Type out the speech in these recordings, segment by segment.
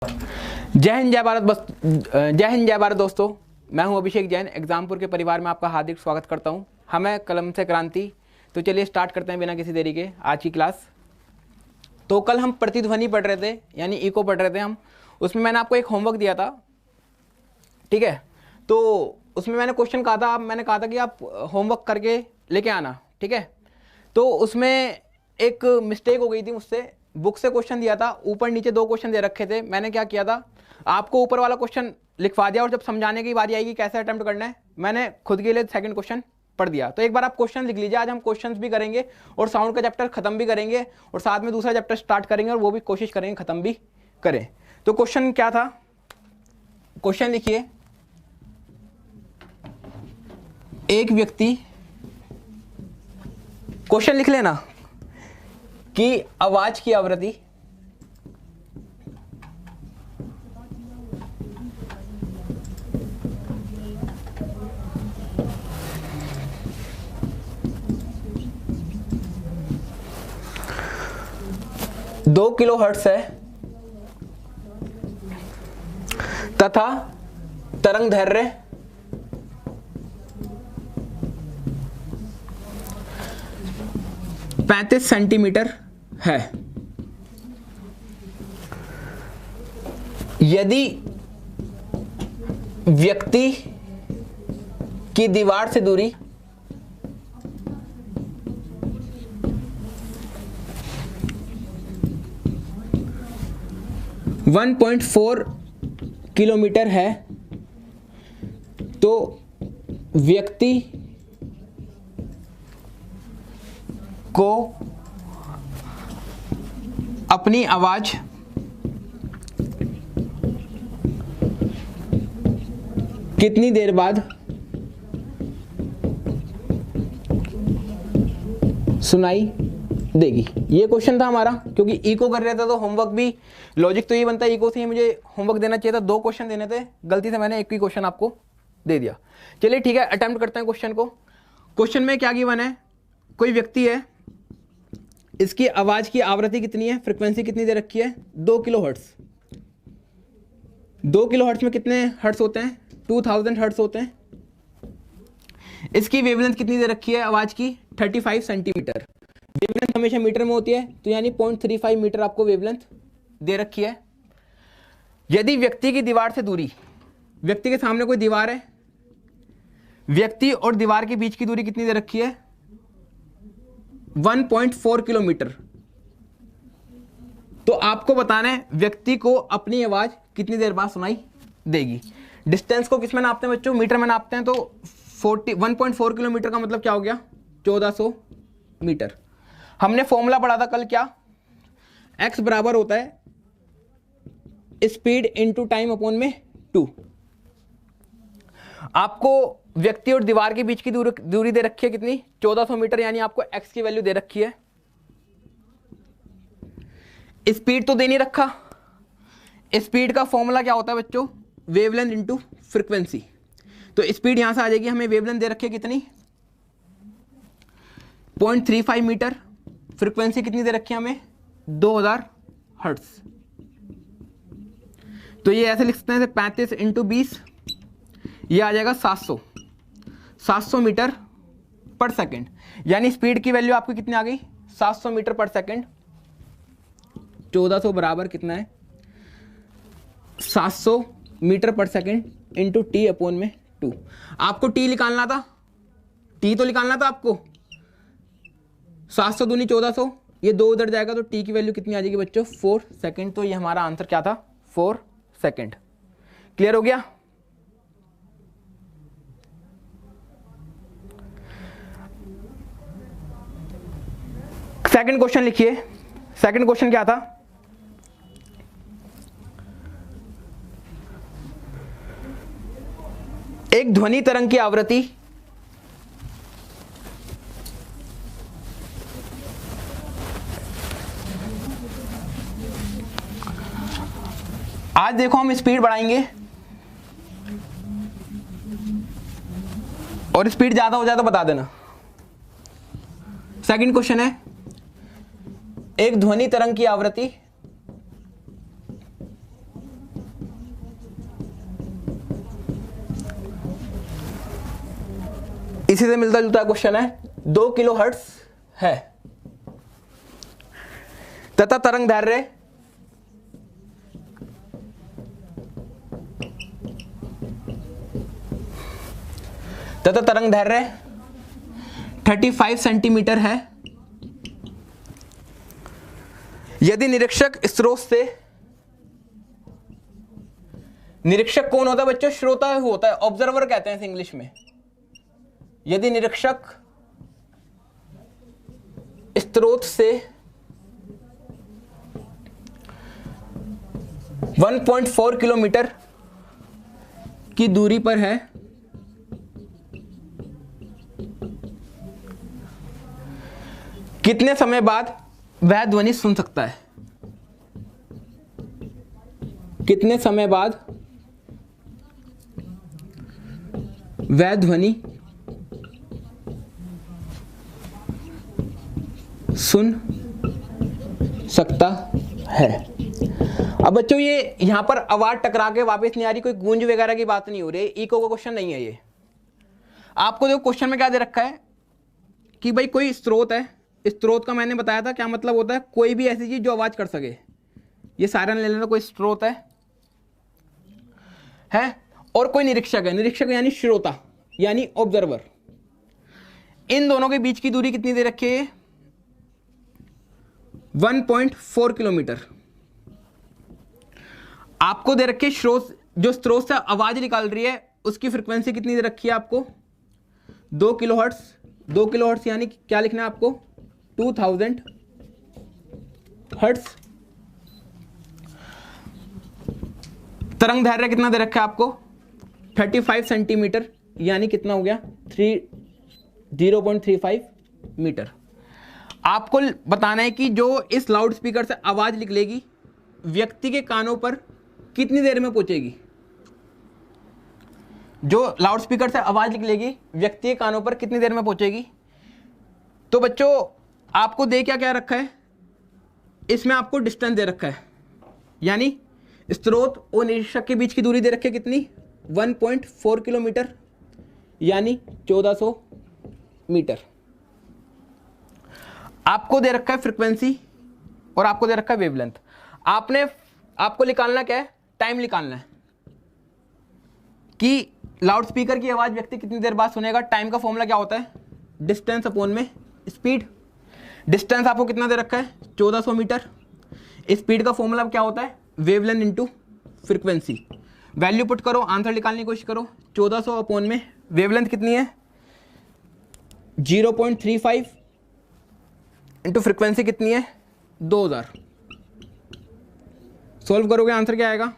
जय हिंद जय भारत जय हिंद जय भारत दोस्तों, मैं हूं अभिषेक जैन। एग्जामपुर के परिवार में आपका हार्दिक स्वागत करता हूं। हमें कलम से क्रांति। तो चलिए स्टार्ट करते हैं बिना किसी देरी के आज की क्लास। तो कल हम प्रतिध्वनि पढ़ रहे थे, यानी इको पढ़ रहे थे हम। उसमें मैंने आपको एक होमवर्क दिया था, ठीक है। तो उसमें मैंने क्वेश्चन कहा था, मैंने कहा था कि आप होमवर्क करके लेके आना, ठीक है। तो उसमें एक मिस्टेक हो गई थी मुझसे। बुक से क्वेश्चन दिया था, ऊपर नीचे दो क्वेश्चन दे रखे थे। मैंने क्या किया था, आपको ऊपर वाला क्वेश्चन लिखवा दिया और जब समझाने की बारी आएगी कैसे अटेम्प्ट करना है, मैंने खुद के लिए सेकंड क्वेश्चन पढ़ दिया। तो एक बार आप क्वेश्चन लिख लीजिए। आज हम क्वेश्चंस भी करेंगे और साउंड का चैप्टर खत्म भी करेंगे और साथ में दूसरा चैप्टर स्टार्ट करेंगे और वो भी कोशिश करेंगे खत्म भी करें। तो क्वेश्चन क्या था, क्वेश्चन लिखिए। एक व्यक्ति, क्वेश्चन लिख लेना कि आवाज की आवृत्ति दो किलो हर्ट्ज है तथा तरंग दैर्घ्य 35 सेंटीमीटर है। यदि व्यक्ति की दीवार से दूरी 1.4 किलोमीटर है तो व्यक्ति को अपनी आवाज कितनी देर बाद सुनाई देगी। ये क्वेश्चन था हमारा, क्योंकि इको कर रहे थे तो होमवर्क भी, लॉजिक तो ये बनता है इको से ही मुझे होमवर्क देना चाहिए था। दो क्वेश्चन देने थे, गलती से मैंने एक ही क्वेश्चन आपको दे दिया। चलिए ठीक है, अटेम्प्ट करते हैं क्वेश्चन को। क्वेश्चन में क्या गिवन है, कोई व्यक्ति है, इसकी आवाज की आवृत्ति कितनी है, फ्रीक्वेंसी कितनी दे रखी है, 2 किलो हर्ट्ज। 2 किलो हर्ट्ज में कितने हर्ट्ज होते हैं, 2000 हर्ट्ज होते हैं। इसकी वेवलेंथ कितनी दे रखी है आवाज की, 35 सेंटीमीटर। वेवलेंथ हमेशा मीटर में होती है, तो यानी 0.35 मीटर आपको वेवलेंथ दे रखी है। यदि व्यक्ति की दीवार से दूरी, व्यक्ति के सामने कोई दीवार है, व्यक्ति और दीवार के बीच की दूरी कितनी दे रखी है, 1.4 किलोमीटर। तो आपको बताना है व्यक्ति को अपनी आवाज कितनी देर बाद सुनाई देगी। डिस्टेंस को किस में नापते हैं बच्चों, मीटर में नापते हैं। तो 1.4 किलोमीटर का मतलब क्या हो गया, 1400 मीटर। हमने फॉर्मूला पढ़ा था कल, क्या, x बराबर होता है स्पीड इंटू टाइम अपॉन में 2। आपको व्यक्ति और दीवार के बीच की दूरी दे रखी है कितनी, 1400 मीटर, यानी आपको x की वैल्यू दे रखी है। स्पीड तो दे नहीं रखा। स्पीड का फॉर्मूला क्या होता है बच्चों, वेवलेंथ इंटू फ्रीक्वेंसी। तो स्पीड यहां से आ जाएगी, हमें वेवलेंथ दे रखी है कितनी, 0.35 मीटर। फ्रीक्वेंसी कितनी दे रखी है हमें, 2000 हर्ट्ज। तो ये ऐसे लिख सकते हैं, 35 इंटू 20, ये आ जाएगा 700 मीटर पर सेकंड। यानी स्पीड की वैल्यू आपकी कितनी आ गई, 700 मीटर पर सेकंड। 1400 बराबर कितना है, 700 metre per second into T upon में 2। आपको टी निकालना था, टी तो निकालना था आपको। 700 दूनी 1400, ये 2 उधर जाएगा तो टी की वैल्यू कितनी आ जाएगी बच्चों, 4 सेकंड। तो ये हमारा आंसर क्या था, 4 सेकंड। क्लियर हो गया। सेकंड क्वेश्चन लिखिए। सेकंड क्वेश्चन क्या था, एक ध्वनि तरंग की आवृत्ति आज देखो हम स्पीड बढ़ाएंगे और स्पीड ज्यादा हो जाए तो बता देना। सेकंड क्वेश्चन है, एक ध्वनि तरंग की आवृत्ति इसी से मिलता जुलता क्वेश्चन है, 2 किलो हर्ट्ज है तथा तरंग दैर्घ्य तथा तरंग दैर्घ्य 35 सेंटीमीटर है। यदि निरीक्षक स्रोत से, निरीक्षक कौन होता है बच्चों? श्रोता होता है, ऑब्जर्वर कहते हैं इंग्लिश में। यदि निरीक्षक स्रोत से 1.4 किलोमीटर की दूरी पर है, कितने समय बाद वह ध्वनि सुन सकता है? कितने समय बाद वह ध्वनि सुन सकता है? अब बच्चों ये यहां पर आवाज टकरा के वापस नहीं आ रही, कोई गूंज वगैरह की बात नहीं हो रही, इको का क्वेश्चन नहीं है ये। आपको देखो क्वेश्चन में क्या दे रखा है कि भाई कोई स्रोत है, स्रोत का मैंने बताया था क्या मतलब होता है, कोई भी ऐसी चीज जो आवाज कर सके। ये सायरन ले लेना, कोई स्रोत है और कोई निरीक्षक है, निरीक्षक यानी श्रोता यानी ऑब्जर्वर। इन दोनों के बीच की दूरी कितनी दे रखी है? 1.4 किलोमीटर। आपको दे रखी है स्रोत, जो स्रोत से आवाज निकाल रही है उसकी फ्रीक्वेंसी कितनी दे रखी है आपको? 2 किलोहर्ट्ज। 2 किलोहर्ट्ज यानी क्या लिखना है आपको? 2000 हर्ट्ज। तरंग दैर्घ्य कितना दे रखा है आपको? 35 सेंटीमीटर यानी कितना हो गया? 0.35 मीटर। आपको बताना है कि जो इस लाउड स्पीकर से आवाज निकलेगी व्यक्ति के कानों पर कितनी देर में पहुंचेगी। जो लाउड स्पीकर से आवाज निकलेगी व्यक्ति के कानों पर कितनी देर में पहुंचेगी। तो बच्चों आपको दे क्या रखा है, इसमें आपको डिस्टेंस दे रखा है, यानी स्रोत और निरीक्षक के बीच की दूरी दे रखी है कितनी? 1.4 किलोमीटर यानी 1400 मीटर। आपको दे रखा है फ्रीक्वेंसी और आपको दे रखा है वेवलेंथ। आपको निकालना क्या है? टाइम निकालना है कि लाउड स्पीकर की आवाज व्यक्ति कितनी देर बाद सुनेगा। टाइम का फॉर्मूला क्या होता है? डिस्टेंस अपॉन में स्पीड। डिस्टेंस आपको कितना दे रखा है? 1400 मीटर। स्पीड का फॉर्मूला क्या होता है? Wavelength into frequency. Value put करो, आंसर निकालने की कोशिश करो। 1400 अपॉन में वेवलेंथ कितनी है? 0.35 इंटू फ्रीक्वेंसी कितनी है? 2000। सॉल्व करोगे आंसर क्या आएगा?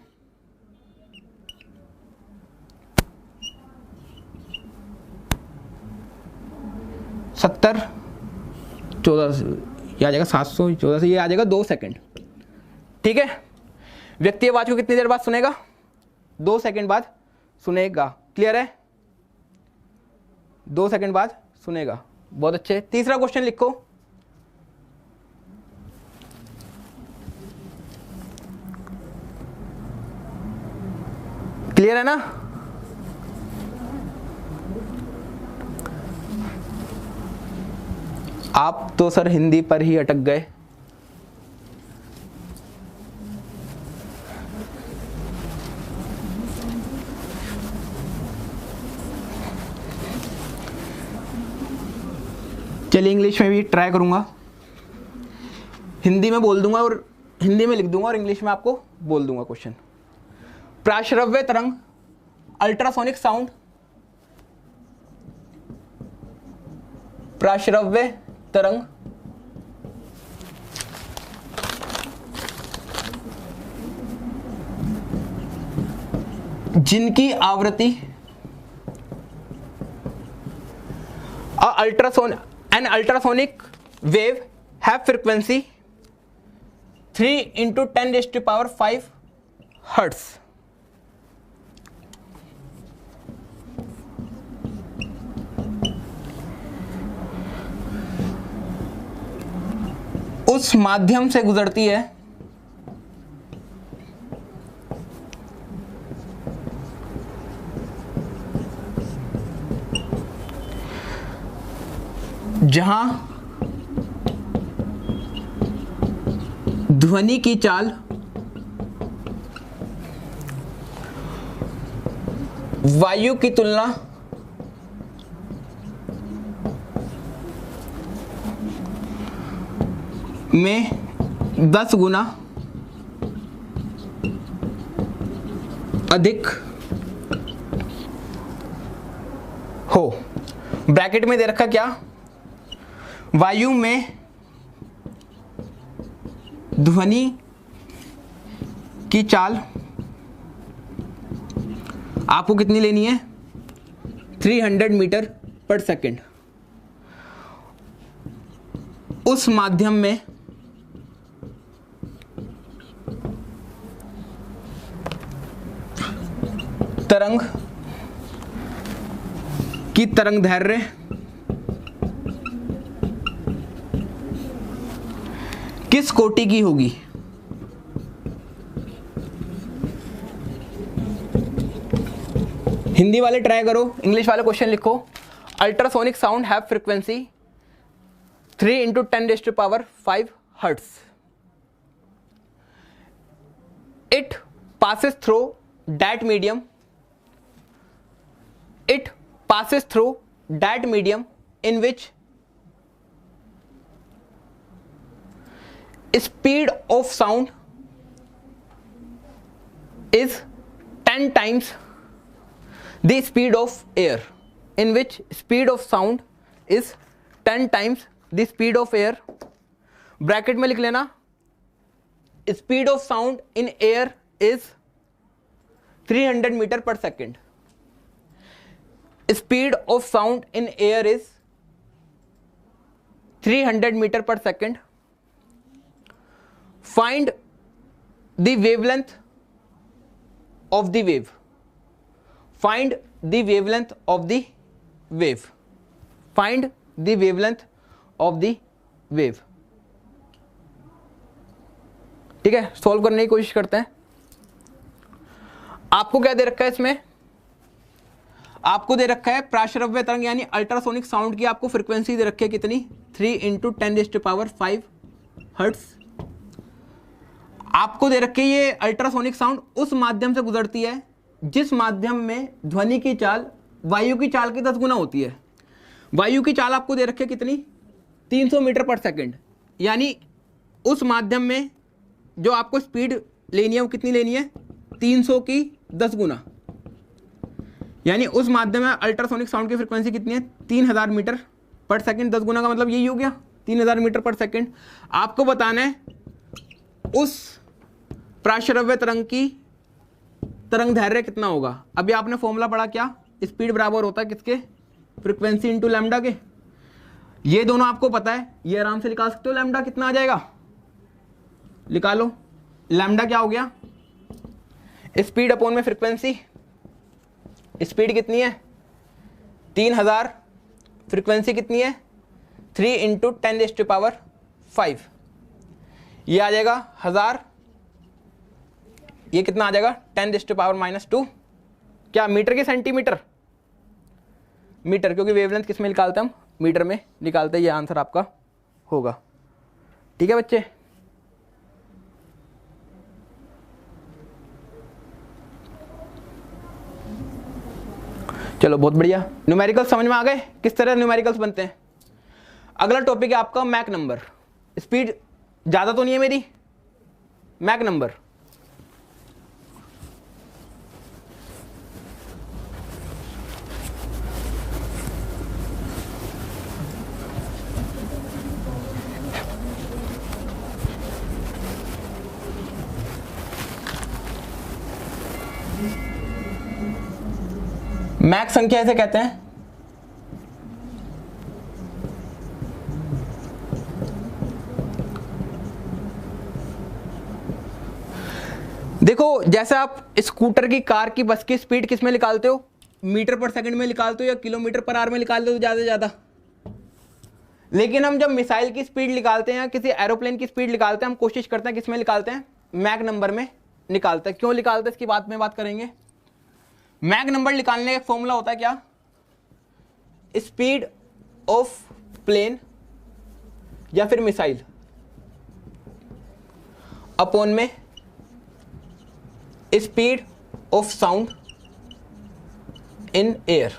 70 14 ये आ जाएगा 714 से, ये आ जाएगा 2 सेकंड। ठीक है, व्यक्ति आवाज को कितनी देर बाद सुनेगा? 2 सेकंड बाद सुनेगा। क्लियर है? 2 सेकंड बाद सुनेगा। बहुत अच्छे। तीसरा क्वेश्चन लिखो। क्लियर है ना? आप तो सर हिंदी पर ही अटक गए। चलिए इंग्लिश में भी ट्राई करूंगा। हिंदी में बोल दूंगा और हिंदी में लिख दूंगा और इंग्लिश में आपको बोल दूंगा क्वेश्चन। प्राश्रव्य तरंग, अल्ट्रासोनिक साउंड, प्राश्रव्य तरंग जिनकी आवृत्ति an ultrasonic wave have frequency 3 into 10 raised to power 5 hertz. उस माध्यम से गुजरती है जहां ध्वनि की चाल वायु की तुलना में 10 गुना अधिक हो। ब्रैकेट में दे रखा क्या, वायु में ध्वनि की चाल आपको कितनी लेनी है, 300 मीटर पर सेकेंड। उस माध्यम में तरंग की तरंग दैर्घ्य किस कोटि की होगी। हिंदी वाले ट्राई करो, इंग्लिश वाले क्वेश्चन लिखो। Ultrasonic sound have frequency 3 × 10⁵ hertz. It passes through that medium. It passes through that medium in which speed of sound is 10 times the speed of air. In which speed of sound is 10 times the speed of air. Bracket में लिख लेना, speed of sound in air is 300 metre per second. Speed of sound in air is 300 metre per second. Find the wavelength of the wave. Find the wavelength of the wave. Find the wavelength of the wave. ठीक है, solve करने की कोशिश करते हैं। आपको क्या दे रखा है इसमें, आपको दे रखा है प्राश्रव्य तरंग यानी अल्ट्रासोनिक साउंड की आपको फ्रीक्वेंसी दे रखी है कितनी, 3 × 10⁵ हर्ट्ज। आपको दे रखी है ये अल्ट्रासोनिक साउंड उस माध्यम से गुजरती है जिस माध्यम में ध्वनि की चाल वायु की चाल की 10 गुना होती है। वायु की चाल आपको दे रखी है कितनी, 300 मीटर पर सेकेंड। यानी उस माध्यम में जो आपको स्पीड लेनी है वो कितनी लेनी है, 300 की 10 गुना। यानी उस माध्यम में अल्ट्रासोनिक साउंड की फ्रीक्वेंसी कितनी है, 3000 मीटर पर सेकेंड। 10 गुना का मतलब यही हो गया, 3000 मीटर पर सेकेंड। आपको बताना है उस प्राश्रव्य तरंग की तरंग दैर्घ्य कितना होगा। अभी आपने फॉर्मूला पढ़ा क्या, स्पीड बराबर होता है किसके, फ्रीक्वेंसी इंटू लैम्डा के। ये दोनों आपको पता है, ये आराम से निकाल सकते हो। लैम्डा कितना आ जाएगा, निकालो। लैम्डा क्या हो गया, स्पीड अपॉन में फ्रीक्वेंसी। स्पीड कितनी है 3000, फ्रीक्वेंसी कितनी है 3 × 10⁵। ये आ जाएगा 1000, ये कितना आ जाएगा 10⁻⁻²। क्या मीटर के सेंटीमीटर, मीटर, क्योंकि वेवलेंथ किस में निकालते हैं हम, मीटर में निकालते हैं। ये आंसर आपका होगा। ठीक है बच्चे, चलो बहुत बढ़िया। न्यूमेरिकल्स समझ में आ गए, किस तरह न्यूमेरिकल्स बनते हैं। अगला टॉपिक है आपका मैक नंबर। स्पीड ज़्यादा तो नहीं है मेरी, मैक नंबर। मैक संख्या ऐसे कहते हैं, देखो जैसे आप स्कूटर की, कार की, बस की स्पीड किस में निकालते हो, मीटर पर सेकंड में निकालते हो या किलोमीटर पर आवर में निकालते हो ज़्यादा से ज़्यादा। लेकिन हम जब मिसाइल की स्पीड निकालते हैं या किसी एरोप्लेन की स्पीड निकालते हैं, हम कोशिश करते हैं किस में निकालते हैं, मैक नंबर में निकालते हैं। क्यों निकालते हैं इसकी बात में बात करेंगे। मैक नंबर निकालने का फॉर्मूला होता है क्या, स्पीड ऑफ प्लेन या फिर मिसाइल अपॉन में speed of sound in air.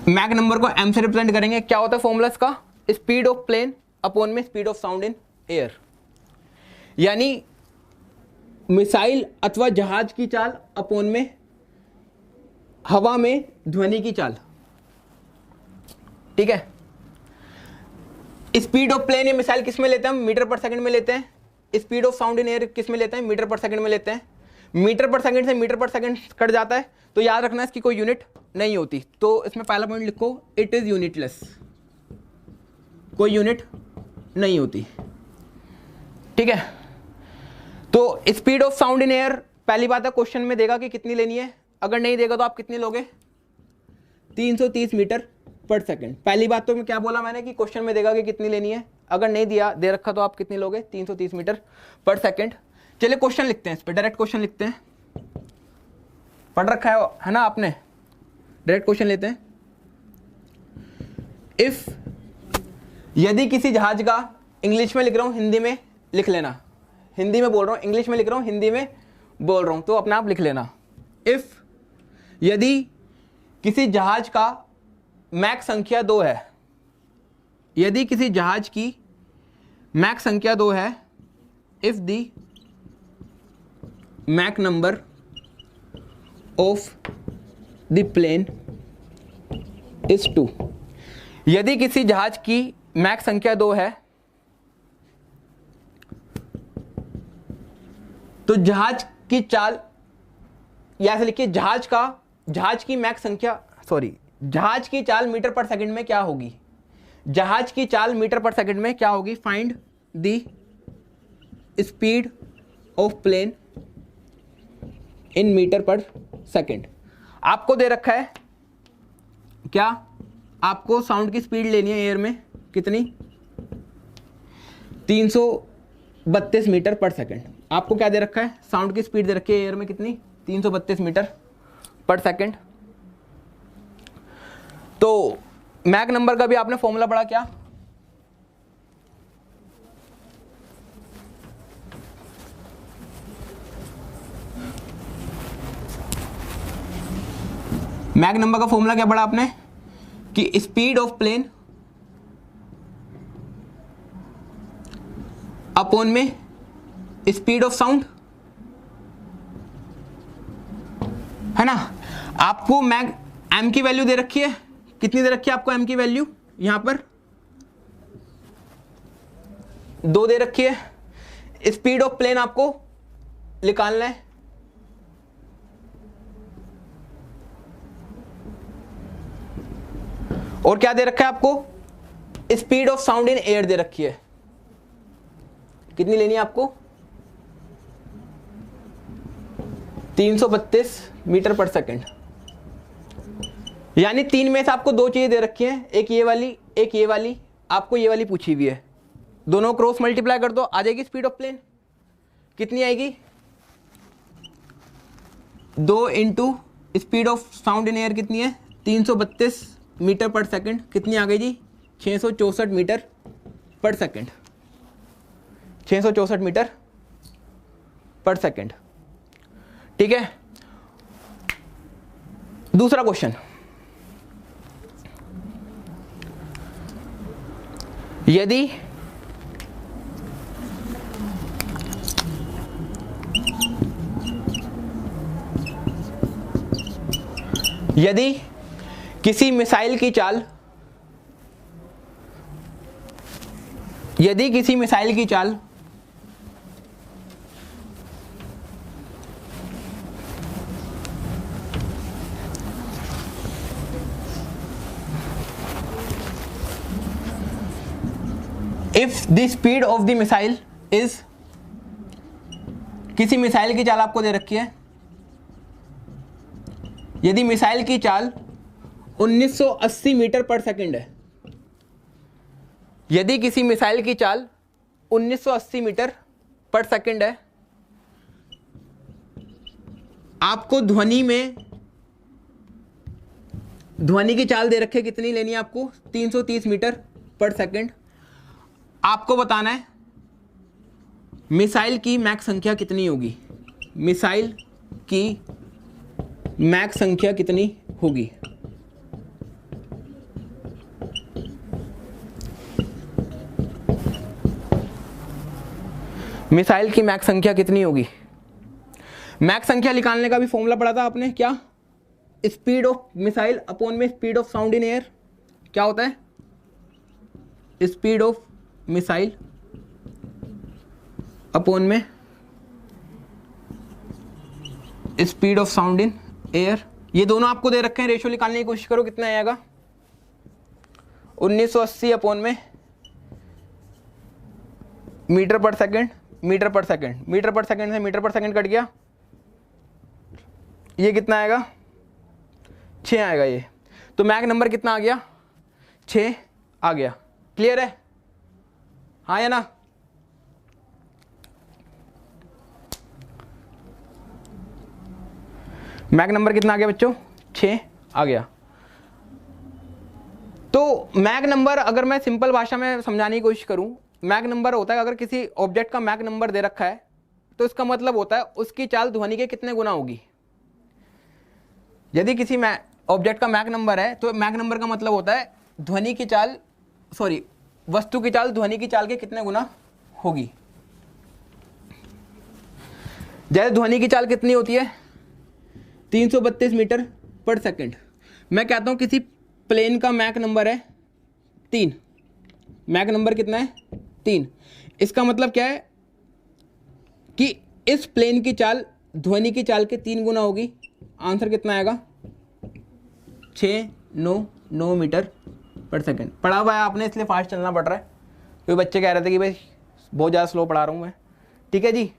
Mach number को m से रिप्रेजेंट करेंगे। क्या होता है फॉर्मूला इसका? स्पीड ऑफ प्लेन अपॉन में speed of sound in air, यानी मिसाइल अथवा जहाज की चाल अपॉन में हवा में ध्वनि की चाल। ठीक है, स्पीड ऑफ प्लेन या मिसाइल किस में लेते हैं हम? मीटर पर सेकंड में लेते हैं। Speed of sound in air किस में लेते हैं? मीटर पर सेकंड में लेते हैं। मीटर पर सेकंड से मीटर पर सेकंड कट जाता है, तो याद रखना इसकी कोई यूनिट नहीं होती। तो इसमें पहला पॉइंट लिखो, इट इज यूनिटलेस, कोई यूनिट नहीं होती। ठीक है, तो speed of sound in air पहली बात है क्वेश्चन में देगा कि कितनी लेनी है, अगर नहीं देगा तो आप कितनी लोगे? 330 मीटर पर सेकंड। पहली बात तो मैं क्या बोला मैंने कि क्वेश्चन में देगा कि कितनी लेनी है, अगर नहीं दिया दे रखा तो आप कितनी लोगे? 330 मीटर पर सेकंड। चलिए क्वेश्चन लिखते हैं, इस पर डायरेक्ट क्वेश्चन लिखते हैं। पढ़ रखा है ना आपने? डायरेक्ट क्वेश्चन लेते हैं। इफ, यदि किसी जहाज का, इंग्लिश में लिख रहा हूं हिंदी में लिख लेना, हिंदी में बोल रहा हूं, इंग्लिश में लिख रहा हूं, हिंदी में बोल रहा हूं, तो अपने आप लिख लेना। इफ, यदि किसी जहाज का मैक संख्या 2 है, यदि किसी जहाज की मैक संख्या 2 है, if the Mach number of the plane is 2, यदि किसी जहाज की मैक संख्या 2 है तो जहाज की चाल, या ऐसे लिखिए जहाज की मैक संख्या, जहाज की चाल मीटर पर सेकंड में क्या होगी? जहाज की चाल मीटर पर सेकंड में क्या होगी? Find the speed of plane in metre per second. आपको दे रखा है क्या? आपको साउंड की स्पीड लेनी है एयर में, कितनी? 332 मीटर पर सेकंड। आपको क्या दे रखा है? साउंड की स्पीड दे रखी है एयर में, कितनी? 332 मीटर पर सेकंड। तो मैक नंबर का भी आपने फॉर्मूला पढ़ा क्या? मैक नंबर का फॉर्मूला क्या पढ़ा आपने? कि स्पीड ऑफ प्लेन अपॉन में स्पीड ऑफ साउंड, है ना? आपको मैक एम की वैल्यू दे रखी है, कितनी दे रखी है आपको एम की वैल्यू? यहां पर 2 दे रखी है। स्पीड ऑफ प्लेन आपको निकालना है, और क्या दे रखा है आपको? Speed of sound in air दे रखी है, कितनी लेनी है आपको? 332 मीटर पर सेकंड। यानी 3 में से आपको 2 चीजें दे रखी हैं, एक ये वाली, एक ये वाली। आपको ये वाली पूछी हुई है, दोनों क्रॉस मल्टीप्लाई कर दो, आ जाएगी स्पीड ऑफ प्लेन। कितनी आएगी? 2 into speed of sound in air कितनी है? 332 मीटर पर सेकंड। कितनी आ गई जी? 664 metre per second. 664 metre per second. ठीक है, दूसरा क्वेश्चन, यदि किसी मिसाइल की चाल, यदि किसी मिसाइल की चाल if the speed of the missile is, किसी मिसाइल की चाल आपको दे रखी है, यदि मिसाइल की चाल 1980 मीटर पर सेकंड है, यदि किसी मिसाइल की चाल 1980 मीटर पर सेकंड है, आपको ध्वनि में ध्वनि की चाल दे रखे, कितनी लेनी है आपको, 330 मीटर पर सेकंड। आपको बताना है मिसाइल की मैक संख्या कितनी होगी, मिसाइल की मैक संख्या कितनी होगी। मिसाइल की मैक संख्या कितनी होगी। मैक संख्या निकालने का भी फॉर्मूला पढ़ा था आपने, क्या, स्पीड ऑफ मिसाइल अपॉन में speed of sound in air. क्या होता है, स्पीड ऑफ मिसाइल अपॉन में speed of sound in air. ये दोनों आपको दे रखे हैं, रेशियो निकालने की कोशिश करो, कितना आएगा, 1980 अपॉन में metre per second, metre per second, metre per second से मीटर पर सेकंड कट गया, ये कितना आएगा, 6 आएगा ये। तो मैक नंबर कितना आ गया, 6 आ गया। क्लियर है, हाँ या ना। मैक नंबर कितना आ गया बच्चों, 6 आ गया। तो मैक नंबर अगर मैं सिंपल भाषा में समझाने की कोशिश करूं, मैक नंबर होता है अगर किसी ऑब्जेक्ट का मैक नंबर दे रखा है तो इसका मतलब होता है उसकी चाल ध्वनि के कितने गुना होगी। यदि किसी ऑब्जेक्ट का मैक नंबर है तो मैक नंबर का मतलब होता है ध्वनि की चाल, सॉरी, वस्तु की चाल ध्वनि की चाल के कितने गुना होगी। जैसे ध्वनि की चाल कितनी होती है, 332 मीटर पर सेकंड। मैं कहता हूं किसी प्लेन का मैक नंबर है 3, मैक नंबर कितना है, 3। इसका मतलब क्या है कि इस प्लेन की चाल ध्वनि की चाल के 3 गुना होगी। आंसर कितना आएगा, 699 मीटर पर सेकंड। पढ़ा हुआ है आपने, इसलिए फास्ट चलना पड़ रहा है, क्योंकि बच्चे कह रहे थे कि भाई बहुत ज़्यादा स्लो पढ़ा रहा हूँ मैं। ठीक है जी।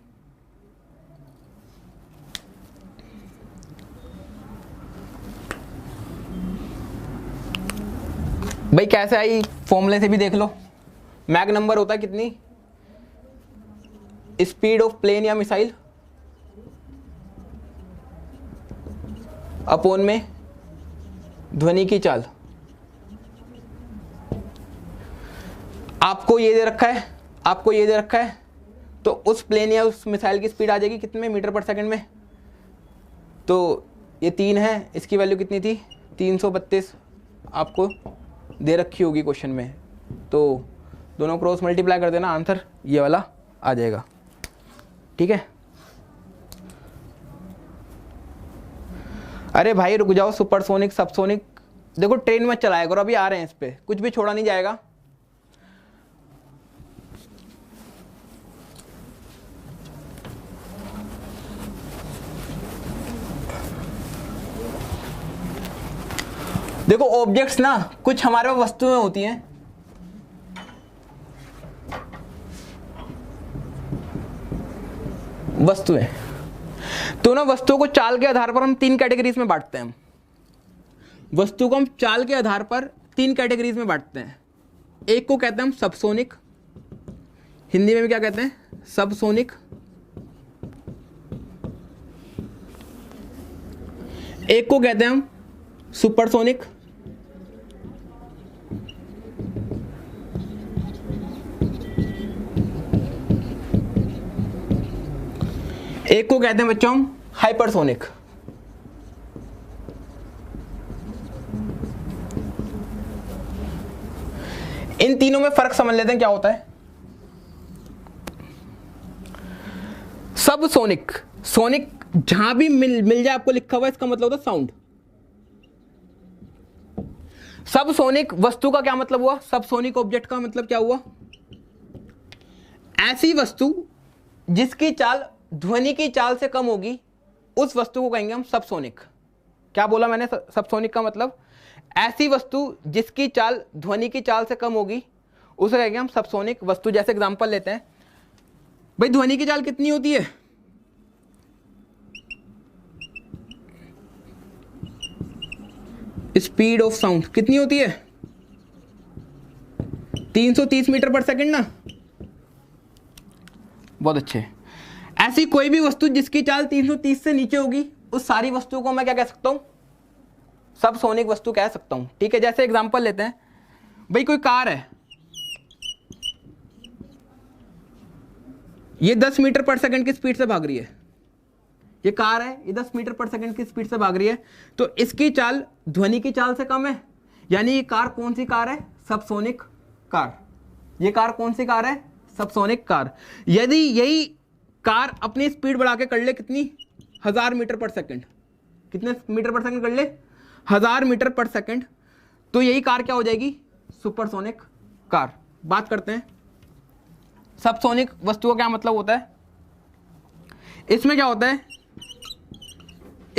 भाई कैसे आई, फॉर्मूले से भी देख लो। मैक नंबर होता है कितनी, स्पीड ऑफ प्लेन या मिसाइल अपोन में ध्वनि की चाल। आपको ये दे रखा है, आपको ये दे रखा है, तो उस प्लेन या उस मिसाइल की स्पीड आ जाएगी कितने में, मीटर पर सेकंड में। तो ये 3 है, इसकी वैल्यू कितनी थी, 332 आपको दे रखी होगी क्वेश्चन में। तो दोनों क्रॉस मल्टीप्लाई कर देना, आंसर ये वाला आ जाएगा। ठीक है। अरे भाई रुक जाओ, सुपरसोनिक सबसोनिक, देखो ट्रेन में चलाया करो, अभी आ रहे हैं इस पे, कुछ भी छोड़ा नहीं जाएगा। देखो ऑब्जेक्ट्स ना कुछ हमारे पास वस्तुएं होती हैं, वस्तुएं, तो ना वस्तुओं को चाल के आधार पर हम 3 कैटेगरीज में बांटते हैं। वस्तु को हम चाल के आधार पर 3 कैटेगरीज में बांटते हैं। एक को कहते हैं हम सबसोनिक, हिंदी में भी क्या कहते हैं, सबसोनिक। एक को कहते हैं हम सुपरसोनिक, एक को कहते हैं बच्चों हम हाइपरसोनिक। इन तीनों में फर्क समझ लेते हैं क्या होता है। सबसोनिक, सोनिक जहां भी मिल जाए आपको लिखा हुआ है, इसका मतलब होता है साउंड। सबसोनिक वस्तु का क्या मतलब हुआ, सबसोनिक ऑब्जेक्ट का मतलब क्या हुआ, ऐसी वस्तु जिसकी चाल ध्वनि की चाल से कम होगी, उस वस्तु को कहेंगे हम सबसोनिक। क्या बोला मैंने, सबसोनिक का मतलब ऐसी वस्तु जिसकी चाल ध्वनि की चाल से कम होगी, उसे कहेंगे हम सबसोनिक वस्तु। जैसे एग्जांपल लेते हैं, भाई ध्वनि की चाल कितनी होती है, स्पीड ऑफ साउंड कितनी होती है, 330 मीटर पर सेकंड ना। बहुत अच्छे। ऐसी कोई भी वस्तु जिसकी चाल 330 से नीचे होगी, उस सारी वस्तुओं को मैं क्या कह सकता हूं, सब सोनिक वस्तु कह सकता हूं। ठीक है, जैसे एग्जांपल लेते हैं, भाई कोई कार है, ये 10 मीटर पर सेकंड की स्पीड से भाग रही है। ये कार है, ये 10 मीटर पर सेकंड की स्पीड से भाग रही है, तो इसकी चाल ध्वनि की चाल से कम है, यानी ये कार कौन सी कार है? Subsonic car. ये कार कौन सी कार है? Subsonic car. यदि यही कार अपनी स्पीड बढ़ा के कर ले कितनी? 1000 मीटर पर सेकंड। कितने मीटर पर सेकंड कर ले? 1000 मीटर पर सेकंड, तो यही कार क्या हो जाएगी? Supersonic car. बात करते हैं सबसोनिक वस्तु का क्या मतलब होता है। इसमें क्या होता है,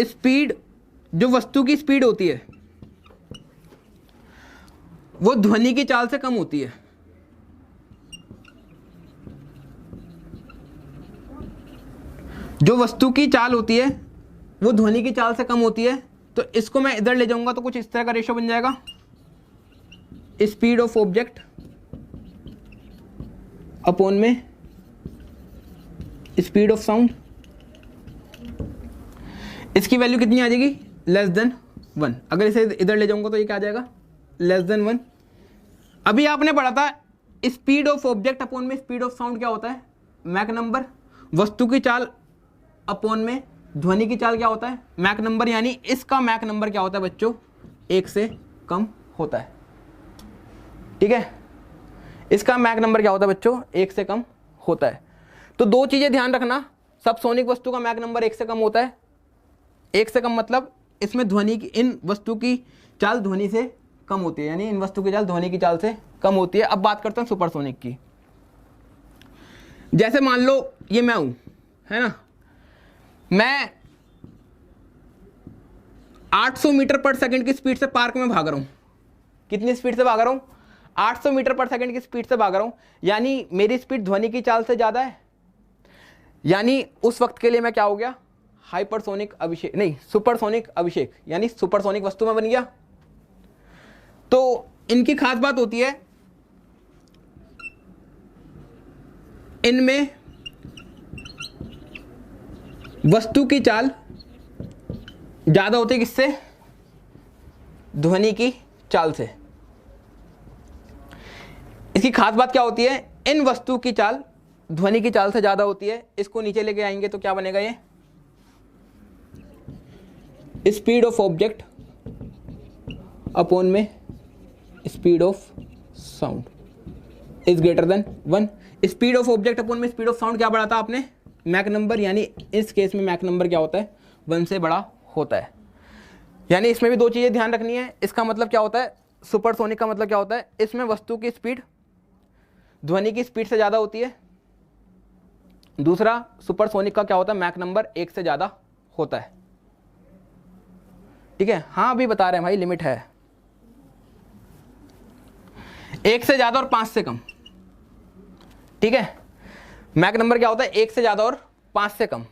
स्पीड, जो वस्तु की स्पीड होती है वो ध्वनि की चाल से कम होती है। जो वस्तु की चाल होती है वो ध्वनि की चाल से कम होती है, तो इसको मैं इधर ले जाऊंगा तो कुछ इस तरह का रेशो बन जाएगा, स्पीड ऑफ ऑब्जेक्ट अपॉन में स्पीड ऑफ साउंड। इसकी वैल्यू कितनी आ जाएगी? Less than 1। अगर इसे इधर ले जाऊंगा तो ये क्या आ जाएगा? Less than 1। अभी आपने पढ़ा था स्पीड ऑफ ऑब्जेक्ट अपॉन में स्पीड ऑफ साउंड क्या होता है? Mach number. वस्तु की चाल अपॉन में ध्वनि की चाल क्या होता है? Mach number. यानी इसका मैक नंबर क्या होता है बच्चों? 1 से कम होता है। ठीक है, इसका मैक नंबर क्या होता है बच्चों? 1 से कम होता है। तो दो चीजें ध्यान रखना, सबसोनिक वस्तु का मैक नंबर 1 से कम होता है। 1 से कम मतलब इसमें ध्वनि की, इन वस्तु की चाल ध्वनि से कम होती है, यानी इन वस्तु की चाल ध्वनि की चाल से कम होती है। अब बात करते हैं सुपरसोनिक की। जैसे मान लो ये मैं हूं, है ना, मैं 800 मीटर पर सेकंड की स्पीड से पार्क में भाग रहा हूं। कितनी स्पीड से भाग रहा हूं? 800 मीटर पर सेकंड की स्पीड से भाग रहा हूं, यानी मेरी स्पीड ध्वनि की चाल से ज्यादा है, यानी उस वक्त के लिए मैं क्या हो गया? हाइपरसोनिक अभिषेक, नहीं सुपरसोनिक अभिषेक, यानी सुपरसोनिक वस्तु में बन गया। तो इनकी खास बात होती है, इनमें वस्तु की चाल ज्यादा होती है, किससे? ध्वनि की चाल से। इसकी खास बात क्या होती है? इन वस्तु की चाल ध्वनि की चाल से ज्यादा होती है। इसको नीचे लेके आएंगे तो क्या बनेगा? ये स्पीड ऑफ ऑब्जेक्ट अपॉन में speed of sound is greater than 1। Speed of object upon में स्पीड ऑफ साउंड क्या बढ़ा था आपने? Mach number. यानी इस केस में मैक नंबर क्या होता है? 1 से बड़ा होता है। यानी इसमें भी दो चीजें ध्यान रखनी है। इसका मतलब क्या होता है? सुपरसोनिक का मतलब क्या होता है? इसमें वस्तु की स्पीड ध्वनि की स्पीड से ज्यादा होती है। दूसरा, सुपरसोनिक का क्या होता है? मैक नंबर 1 से ज्यादा होता है। ठीक है, हाँ अभी बता रहे हैं भाई, लिमिट है 1 से ज्यादा और 5 से कम। ठीक है, मैक नंबर क्या होता है? 1 से ज्यादा और 5 से कम।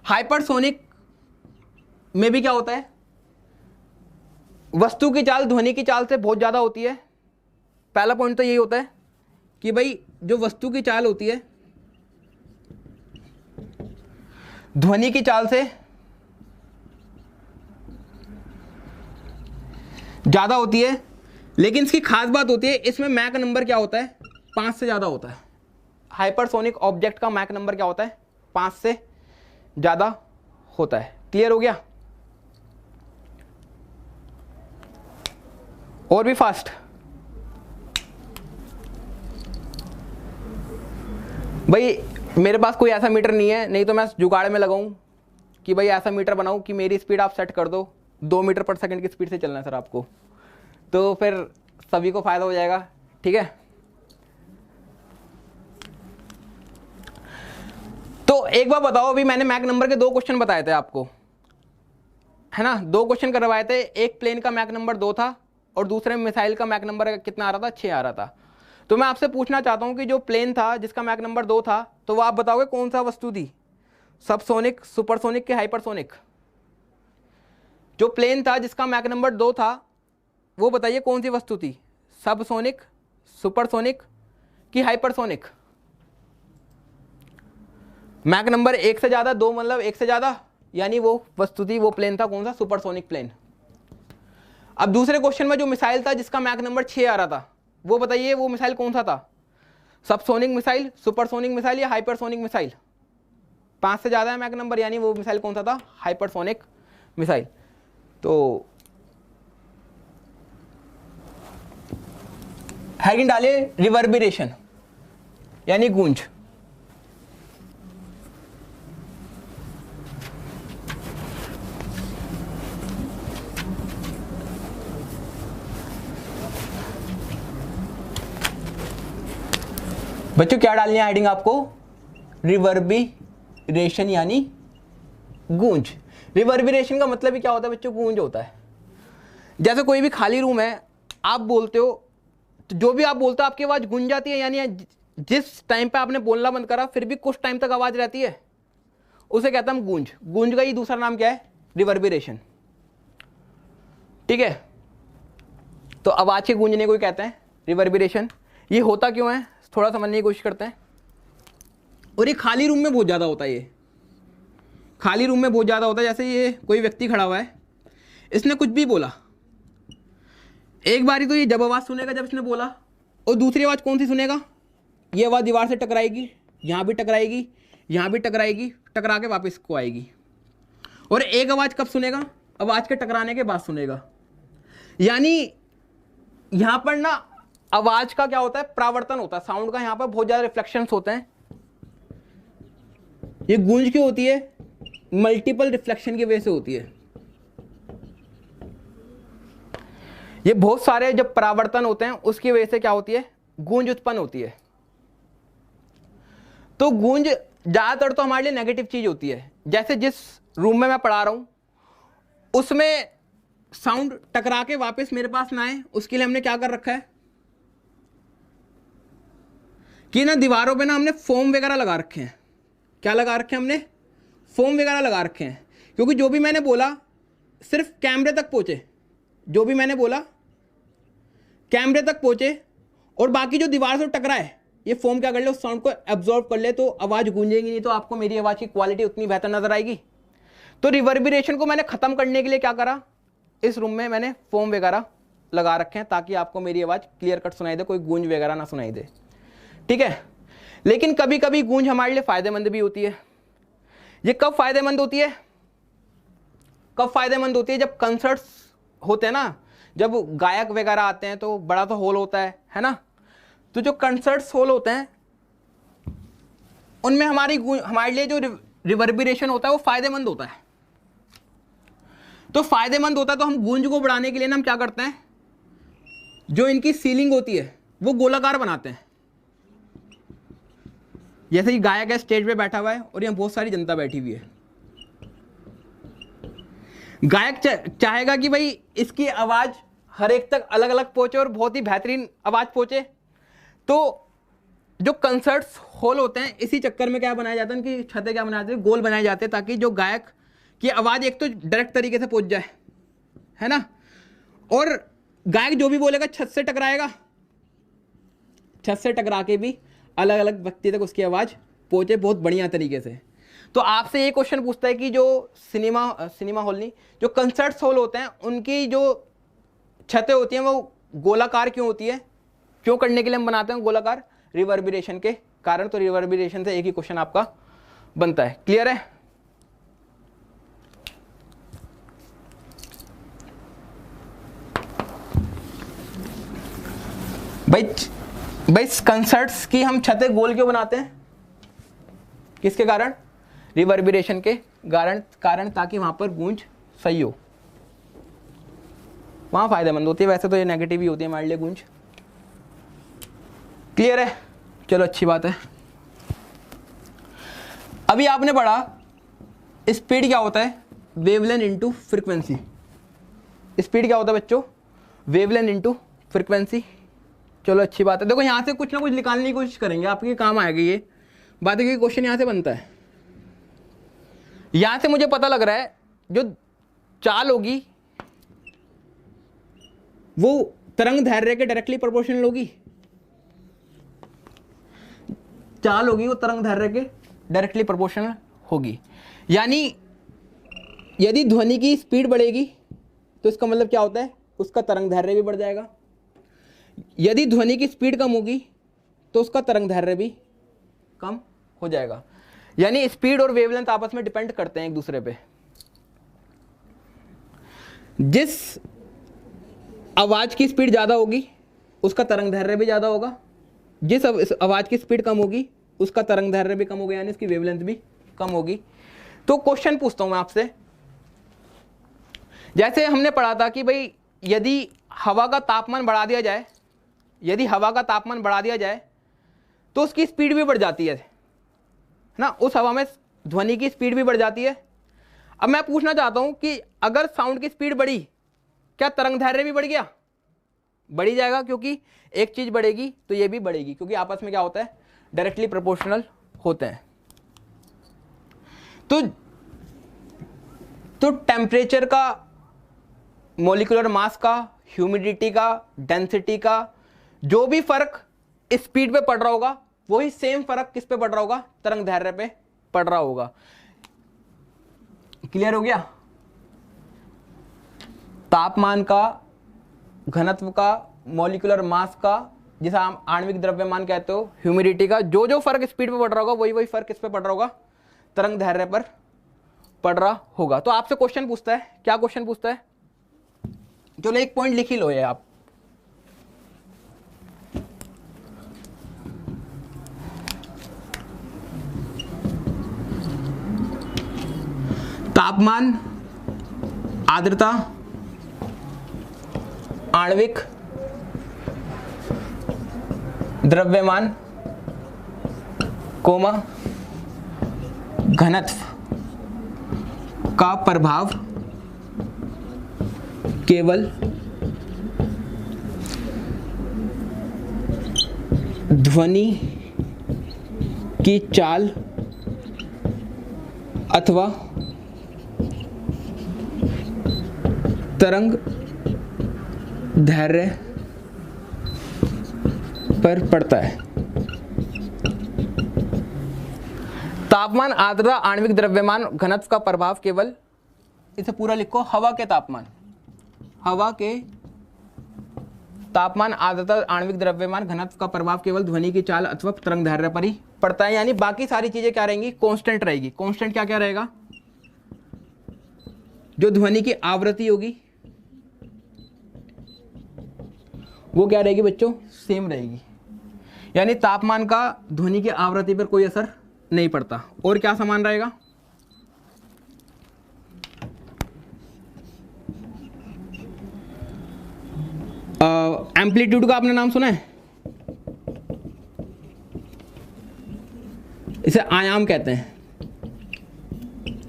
हाइपरसोनिक में भी क्या होता है? वस्तु की चाल ध्वनि की चाल से बहुत ज्यादा होती है। पहला पॉइंट तो यही होता है कि भाई जो वस्तु की चाल होती है ध्वनि की चाल से ज्यादा होती है, लेकिन इसकी खास बात होती है, इसमें मैक नंबर क्या होता है? 5 से ज्यादा होता है। हाइपरसोनिक ऑब्जेक्ट का मैक नंबर क्या होता है? 5 से ज्यादा होता है। क्लियर हो गया? और भी फास्ट। भाई मेरे पास कोई ऐसा मीटर नहीं है, नहीं तो मैं जुगाड़ में लगाऊं कि भाई ऐसा मीटर बनाऊं कि मेरी स्पीड आप सेट कर दो 2 मीटर पर सेकंड की स्पीड से चलना है सर आपको, तो फिर सभी को फायदा हो जाएगा। ठीक है, तो एक बार बताओ, अभी मैंने मैक नंबर के 2 क्वेश्चन बताए थे आपको, है ना? 2 क्वेश्चन करवाए थे। एक प्लेन का मैक नंबर 2 था और दूसरे में मिसाइल का मैक नंबर कितना आ रहा था? 6 आ रहा था। तो मैं आपसे पूछना चाहता हूं कि जो प्लेन था जिसका मैक नंबर 2 था, तो वो आप बताओगे कौन सा वस्तु थी? सबसोनिक, सुपरसोनिक के हाइपरसोनिक? जो प्लेन था जिसका मैक नंबर 2 था, वो बताइए कौन सी वस्तु थी? सबसोनिक, सुपरसोनिक कि हाइपरसोनिक? मैक नंबर 1 से ज्यादा, 2 मतलब 1 से ज्यादा, यानी वो वस्तु थी, वो प्लेन था कौन सा? Supersonic plane. अब दूसरे क्वेश्चन में जो मिसाइल था जिसका मैक नंबर 6 आ रहा था, वो बताइए वो मिसाइल कौन सा था? सबसोनिक मिसाइल, सुपरसोनिक मिसाइल या हाइपरसोनिक मिसाइल? 5 से ज़्यादा है मैक नंबर, यानी वो मिसाइल कौन सा था? Hypersonic missile. तो हेडिंग डालिए रिवर्बिरेशन यानी गूंज। बच्चों क्या डालनी है हेडिंग आपको? रिवर्बिरेशन यानी गूंज। रिवर्बिरेशन का मतलब ही क्या होता है बच्चों? गूंज होता है। जैसे कोई भी खाली रूम है, आप बोलते हो तो जो भी आप बोलते हो आपकी आवाज गूंज जाती है, यानी जिस टाइम पे आपने बोलना बंद करा फिर भी कुछ टाइम तक आवाज रहती है, उसे कहते हैं हम गूंज। गूंज का ही दूसरा नाम क्या है? रिवर्बिरेशन। ठीक है, तो आवाज के गूंजने को ही कहते हैं रिवर्बिरेशन। ये होता क्यों है थोड़ा समझने की कोशिश करते हैं। और ये खाली रूम में बहुत ज़्यादा होता है, ये खाली रूम में बहुत ज़्यादा होता है। जैसे ये कोई व्यक्ति खड़ा हुआ है, इसने कुछ भी बोला, एक बारी तो ये जब आवाज़ सुनेगा जब इसने बोला, और दूसरी आवाज़ कौन सी सुनेगा? ये आवाज़ दीवार से टकराएगी, यहाँ भी टकराएगी, यहाँ भी टकराएगी, टकरा के वापस को आएगी। और एक आवाज़ कब सुनेगा? आवाज़ के टकराने के बाद सुनेगा। यानी यहाँ पर ना आवाज का क्या होता है? प्रावर्तन होता है साउंड का। यहाँ पर बहुत ज्यादा रिफ्लेक्शंस होते हैं। ये गूंज क्यों होती है? मल्टीपल रिफ्लेक्शन की वजह से होती है। ये बहुत सारे जब परावर्तन होते हैं उसकी वजह से क्या होती है? गूंज उत्पन्न होती है। तो गूंज ज्यादातर तो हमारे लिए नेगेटिव चीज होती है। जैसे जिस रूम में मैं पढ़ा रहा हूं उसमें साउंड टकरा के वापस मेरे पास ना आए, उसके लिए हमने क्या कर रखा है कि ना दीवारों पे ना हमने फोम वगैरह लगा रखे हैं। क्या लगा रखे हैं हमने? फोम वगैरह लगा रखे हैं, क्योंकि जो भी मैंने बोला सिर्फ कैमरे तक पहुंचे, जो भी मैंने बोला कैमरे तक पहुंचे, और बाकी जो दीवार से टकराए ये फोम क्या कर ले? उस साउंड को एब्जॉर्ब कर ले, तो आवाज गूंजेगी नहीं, तो आपको मेरी आवाज की क्वालिटी उतनी बेहतर नजर आएगी। तो रिवर्बिरेशन को मैंने खत्म करने के लिए क्या करा? इस रूम में मैंने फोम वगैरह लगा रखे हैं ताकि आपको मेरी आवाज क्लियर कट सुनाई दे, कोई गूंज वगैरह ना सुनाई दे। ठीक है, लेकिन कभी कभी गूंज हमारे लिए फायदेमंद भी होती है। ये कब फायदेमंद होती है? कब फायदेमंद होती है? जब कंसर्ट्स होते हैं ना, जब गायक वगैरह आते हैं तो बड़ा तो हॉल होता है ना। तो जो कंसर्ट्स हॉल होते हैं उनमें हमारे लिए जो रिवर्बिरेशन होता है वो फायदेमंद होता है। तो फायदेमंद होता है, तो हम गूंज को बढ़ाने के लिए ना हम क्या करते हैं, जो इनकी सीलिंग होती है वो गोलाकार बनाते हैं। जैसे ही गायक है स्टेज पे बैठा हुआ है और यहाँ बहुत सारी जनता बैठी हुई है, गायक चाहेगा कि भाई इसकी आवाज हर एक तक अलग अलग पहुंचे और बहुत ही बेहतरीन आवाज पहुंचे। तो जो कंसर्ट्स हॉल होते हैं इसी चक्कर में क्या बनाया जाता है, उनकी छतें क्या बनाए जाती है? गोल बनाए जाते हैं, ताकि जो गायक की आवाज एक तो डायरेक्ट तरीके से पहुंच जाए, है ना, और गायक जो भी बोलेगा छत से टकराएगा, छत से टकरा के भी अलग अलग व्यक्ति तक उसकी आवाज पहुंचे बहुत बढ़िया तरीके से। तो आपसे ये क्वेश्चन पूछता है कि जो सिनेमा हॉल नहीं, जो कंसर्ट्स हॉल होते हैं उनकी जो छतें होती हैं वो गोलाकार क्यों होती है? क्यों करने के लिए हम बनाते हैं गोलाकार? रिवर्बिरेशन के कारण। तो रिवर्बिरेशन से एक ही क्वेश्चन आपका बनता है। क्लियर है? भाई कंसर्ट्स की हम छतें गोल क्यों बनाते हैं? किसके कारण? रिवर्बिरेशन के कारण, ताकि वहां पर गूंज सही हो, वहां फायदेमंद होती है। वैसे तो ये नेगेटिव ही होती है हमारे लिए गूंज। क्लियर है? चलो अच्छी बात है। अभी आपने पढ़ा स्पीड क्या होता है? Wavelength into frequency. स्पीड क्या होता है बच्चों? Wavelength into frequency. चलो अच्छी बात है। देखो यहाँ से कुछ ना कुछ निकालने की कोशिश करेंगे, आपके काम आएगा ये बात, क्योंकि क्वेश्चन यहाँ से बनता है। यहाँ से मुझे पता लग रहा है जो चाल होगी वो तरंग दैर्घ्य के डायरेक्टली प्रोपोर्शनल होगी। चाल होगी वो तरंग दैर्घ्य के डायरेक्टली प्रोपोर्शनल होगी। यानी यदि ध्वनि की स्पीड बढ़ेगी तो इसका मतलब क्या होता है? उसका तरंग दैर्घ्य भी बढ़ जाएगा। यदि ध्वनि की स्पीड कम होगी तो उसका तरंग दैर्घ्य भी कम हो जाएगा। यानी स्पीड और वेवलेंथ आपस में डिपेंड करते हैं एक दूसरे पे। जिस आवाज की स्पीड ज्यादा होगी उसका तरंग दैर्घ्य भी ज्यादा होगा, जिस आवाज की स्पीड कम होगी उसका तरंग दैर्घ्य भी कम होगा, यानी इसकी वेवलेंथ भी कम होगी। तो क्वेश्चन पूछता हूं मैं आपसे, जैसे हमने पढ़ा था कि भाई यदि हवा का तापमान बढ़ा दिया जाए, यदि हवा का तापमान बढ़ा दिया जाए तो उसकी स्पीड भी बढ़ जाती है ना, उस हवा में ध्वनि की स्पीड भी बढ़ जाती है। अब मैं पूछना चाहता हूं कि अगर साउंड की स्पीड बढ़ी, क्या तरंग दैर्घ्य भी बढ़ गया? बढ़ ही जाएगा, क्योंकि एक चीज बढ़ेगी तो ये भी बढ़ेगी, क्योंकि आपस में क्या होता है, डायरेक्टली प्रोपोर्शनल होते हैं। तो टेम्परेचर का, मॉलिक्यूलर मास का, ह्यूमिडिटी का, डेंसिटी का जो भी फर्क स्पीड पे पड़ रहा होगा वही सेम फर्क किस पे पड़ रहा होगा, तरंग दैर्घ्य पे पड़ रहा होगा। क्लियर हो गया? तापमान का, घनत्व का, मॉलिक्यूलर मास का, जिसे हम आणविक द्रव्यमान कहते हो, ह्यूमिडिटी का, जो जो फर्क स्पीड पे पड़ रहा होगा वही वही फर्क किस पे पड़ रहा होगा, तरंग दैर्घ्य पर पड़ रहा होगा। तो आपसे क्वेश्चन पूछता है, क्या क्वेश्चन पूछता है? चलो एक पॉइंट लिख ही लो ये आप, तापमान, आर्द्रता, आणविक द्रव्यमान, कोमा घनत्व का प्रभाव केवल ध्वनि की चाल अथवा तरंग दैर्घ्य पर पड़ता है। तापमान, आर्द्रता, आणविक द्रव्यमान, घनत्व का प्रभाव केवल, इसे पूरा लिखो, हवा के तापमान, हवा के तापमान, आर्द्रता, आणविक द्रव्यमान, घनत्व का प्रभाव केवल ध्वनि की चाल अथवा तरंग दैर्घ्य पर ही पड़ता है। यानी बाकी सारी चीजें क्या रहेंगी, कांस्टेंट रहेगी। कांस्टेंट क्या क्या रहेगा, जो ध्वनि की आवृत्ति होगी वो क्या रहेगी बच्चों, सेम रहेगी। यानी तापमान का ध्वनि की आवृत्ति पर कोई असर नहीं पड़ता। और क्या समान रहेगा, एम्पलीट्यूड का आपने नाम सुना है, इसे आयाम कहते हैं,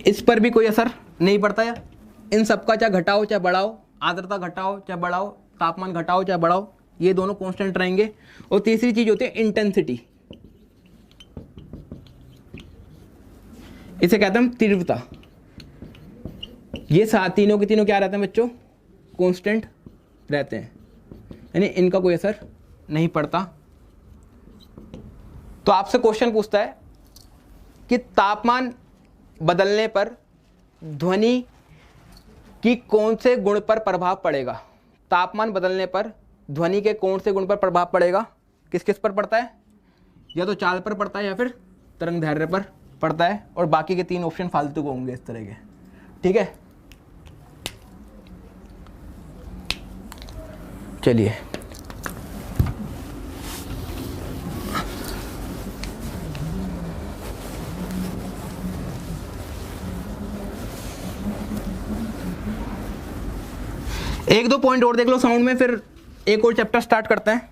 इस पर भी कोई असर नहीं पड़ता है। इन सबका चाहे घटाओ चाहे बढ़ाओ, आर्द्रता घटाओ चाहे बढ़ाओ, तापमान घटाओ चाहे बढ़ाओ, ये दोनों कांस्टेंट रहेंगे। और तीसरी चीज होती है इंटेंसिटी, इसे कहते हैं तीव्रता। ये तीनों के तीनों क्या रहते हैं बच्चों, कांस्टेंट रहते हैं, यानी इनका कोई असर नहीं पड़ता। तो आपसे क्वेश्चन पूछता है कि तापमान बदलने पर ध्वनि की कौन से गुण पर प्रभाव पड़ेगा। तापमान बदलने पर ध्वनि के कौन से गुण पर प्रभाव पड़ेगा, किस किस पर पड़ता है, या तो चाल पर पड़ता है या फिर तरंग दैर्घ्य पर पड़ता है। और बाकी के तीन ऑप्शन फालतू को होंगे इस तरह के, ठीक है। चलिए एक दो पॉइंट और देख लो साउंड में, फिर एक और चैप्टर स्टार्ट करते हैं।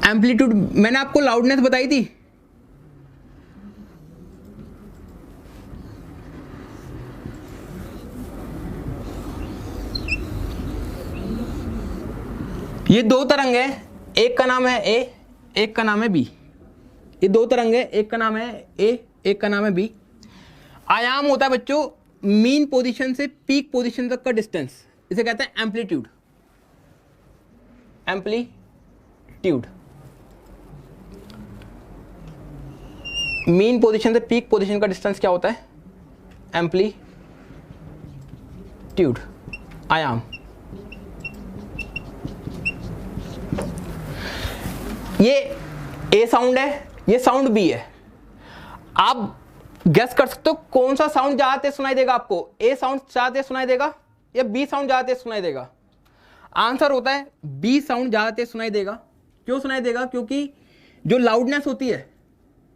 एम्पलीट्यूड, मैंने आपको लाउडनेस बताई थी, ये दो तरंग है, एक का नाम है ए, एक का नाम है बी। ये दो तरंग है, एक का नाम है ए, एक का नाम है बी। आयाम होता है बच्चों मीन पोजीशन से पीक पोजीशन तक का डिस्टेंस, इसे कहते हैं एम्पलीट्यूड। एम्पलीट्यूड मीन पोजीशन से पीक पोजीशन का डिस्टेंस क्या होता है? एम्पलीट्यूड, आयाम। ये ए साउंड है, ये साउंड बी है। आप गेस कर सकते हो कौन सा साउंड ज्यादा तेज सुनाई देगा आपको? ए साउंड ज्यादा तेज सुनाई देगा या बी साउंड ज्यादा तेज सुनाई देगा? आंसर होता है बी साउंड ज्यादा तेज सुनाई देगा। क्यों सुनाई देगा? क्योंकि जो लाउडनेस होती है,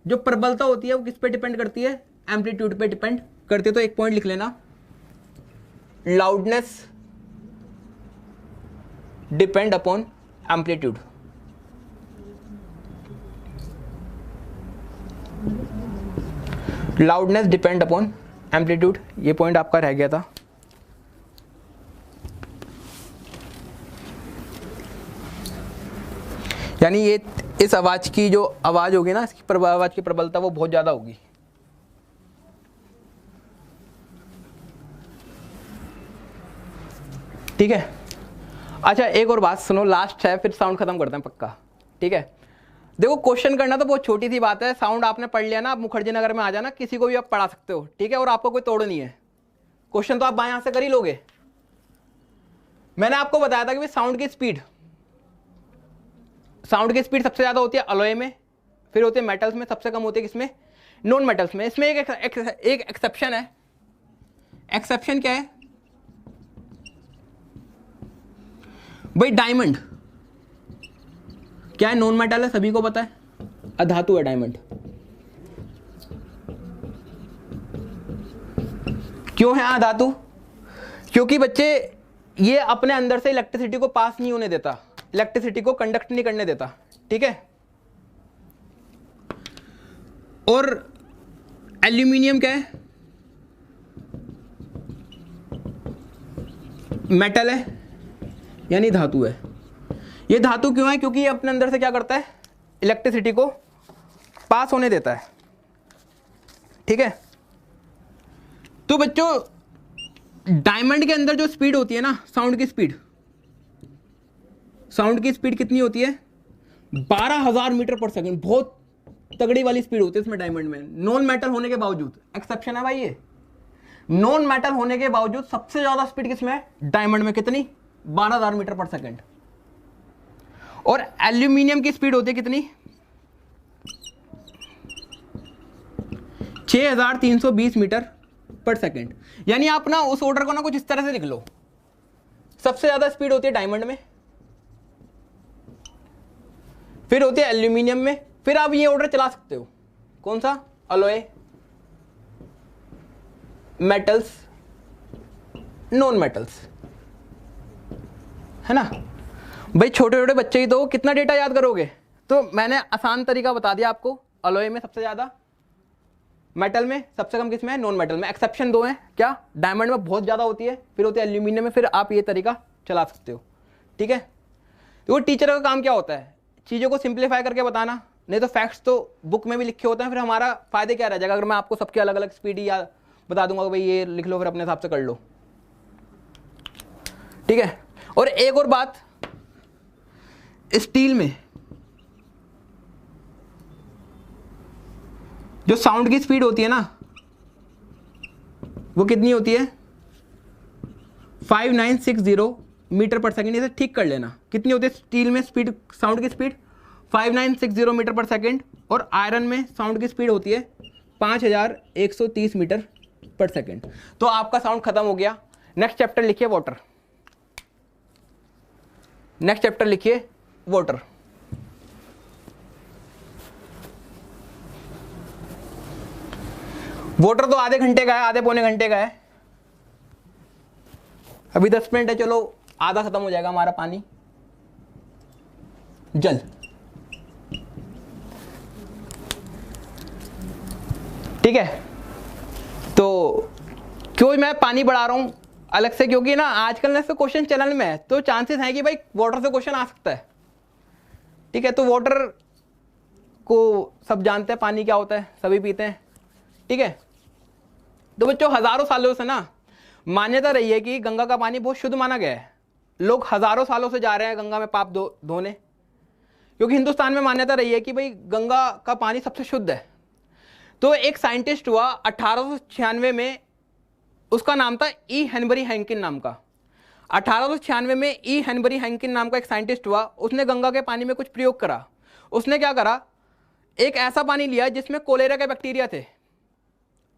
जो प्रबलता होती है, वो किस पे डिपेंड करती है? एम्पलीट्यूड पे डिपेंड करती है। तो एक पॉइंट लिख लेना, loudness depend upon amplitude. Loudness depend upon amplitude, ये पॉइंट आपका रह गया था। यानी ये इस आवाज की जो आवाज होगी ना, इसकी आवाज की प्रबलता वो बहुत ज्यादा होगी। ठीक है। अच्छा एक और बात सुनो, लास्ट है, फिर साउंड खत्म करते हैं पक्का। ठीक है, देखो क्वेश्चन करना तो बहुत छोटी सी बात है। साउंड आपने पढ़ लिया ना, आप मुखर्जी नगर में आ जाना, किसी को भी आप पढ़ा सकते हो। ठीक है, और आपको कोई तोड़ नहीं है। क्वेश्चन तो आप बाएं हाथ से कर ही लोगे। मैंने आपको बताया था कि भाई साउंड की स्पीड सबसे ज्यादा होती है अलॉय में, फिर होती है मेटल्स में, सबसे कम होती है किसमें? नॉन मेटल्स में। इसमें एक एक्सेप्शन है। एक्सेप्शन क्या है भाई? डायमंड क्या है? नॉन मेटल है, सभी को पता है, अधातु है डायमंड। क्यों है अधातु? क्योंकि बच्चे ये अपने अंदर से इलेक्ट्रिसिटी को पास नहीं होने देता, इलेक्ट्रिसिटी को कंडक्ट नहीं करने देता। ठीक है। और एल्यूमिनियम क्या है? मेटल है, यानी धातु है। ये धातु क्यों है? क्योंकि ये अपने अंदर से क्या करता है? इलेक्ट्रिसिटी को पास होने देता है। ठीक है। तो बच्चों डायमंड के अंदर जो स्पीड होती है ना, साउंड की स्पीड कितनी होती है? 12,000 मीटर पर सेकंड। बहुत तगड़ी वाली स्पीड होती है इसमें डायमंड में, नॉन मेटल होने के बावजूद। एक्सेप्शन है भाई ये, नॉन मेटल होने के बावजूद सबसे ज्यादा स्पीड किसमें है? डायमंड में। कितनी? 12,000 मीटर पर सेकंड। और एल्यूमिनियम की स्पीड होती है कितनी? 6,320 मीटर पर सेकंड। यानी आप ना उस ऑर्डर को ना कुछ इस तरह से लिख लो, सबसे ज्यादा स्पीड होती है डायमंड में, फिर होती है एल्यूमिनियम में, फिर आप ये ऑर्डर चला सकते हो। कौन सा? अलॉय, मेटल्स, नॉन मेटल्स, है ना भाई? छोटे छोटे बच्चे ही तो कितना डेटा याद करोगे? तो मैंने आसान तरीका बता दिया आपको। अलॉय में सबसे ज्यादा, मेटल में सबसे कम, किसमें? नॉन मेटल में। एक्सेप्शन दो है क्या? डायमंड में बहुत ज्यादा होती है, फिर होती है एल्यूमिनियम में, फिर आप ये तरीका चला सकते हो। ठीक है। तो वो टीचर का काम क्या होता है? चीज़ों को सिंप्लीफाई करके बताना, नहीं तो फैक्ट्स तो बुक में भी लिखे होते हैं। फिर हमारा फायदे क्या रह जाएगा अगर मैं आपको सबके अलग अलग स्पीड ही बता दूंगा भाई ये लिख लो, फिर अपने हिसाब से कर लो। ठीक है। और एक और बात, स्टील में जो साउंड की स्पीड होती है ना, वो कितनी होती है? 5960 मीटर पर सेकंड। इसे ठीक कर लेना, कितनी होती है स्टील में स्पीड, साउंड की स्पीड? 5960 metre per second. और आयरन में साउंड की स्पीड होती है 5130 मीटर पर सेकंड। तो आपका साउंड खत्म हो गया। नेक्स्ट चैप्टर लिखिए वाटर। नेक्स्ट चैप्टर लिखिए वाटर। वाटर तो आधे घंटे का है, आधे पौने घंटे का है। अभी 10 मिनट है, चलो आधा खत्म हो जाएगा हमारा पानी। जल, ठीक है। तो क्यों मैं पानी बढ़ा रहा हूं अलग से? क्योंकि ना आजकल ना इससे क्वेश्चन चलन में है, तो चांसेस हैं कि भाई वाटर से क्वेश्चन आ सकता है। ठीक है। तो वाटर को सब जानते हैं, पानी क्या होता है, सभी पीते हैं। ठीक है। तो बच्चों हजारों सालों से ना मान्यता रही है कि गंगा का पानी बहुत शुद्ध माना गया है। लोग हजारों सालों से जा रहे हैं गंगा में पाप धोने, क्योंकि हिंदुस्तान में मान्यता रही है कि भाई गंगा का पानी सबसे शुद्ध है। तो एक साइंटिस्ट हुआ 1896 में, उसका नाम था ई हेनबरी हैंकिन नाम का। 1896 में ई हेनबरी हैंकिन नाम का एक साइंटिस्ट हुआ, उसने गंगा के पानी में कुछ प्रयोग करा। उसने क्या करा, एक ऐसा पानी लिया जिसमें कोलेरा के बैक्टीरिया थे,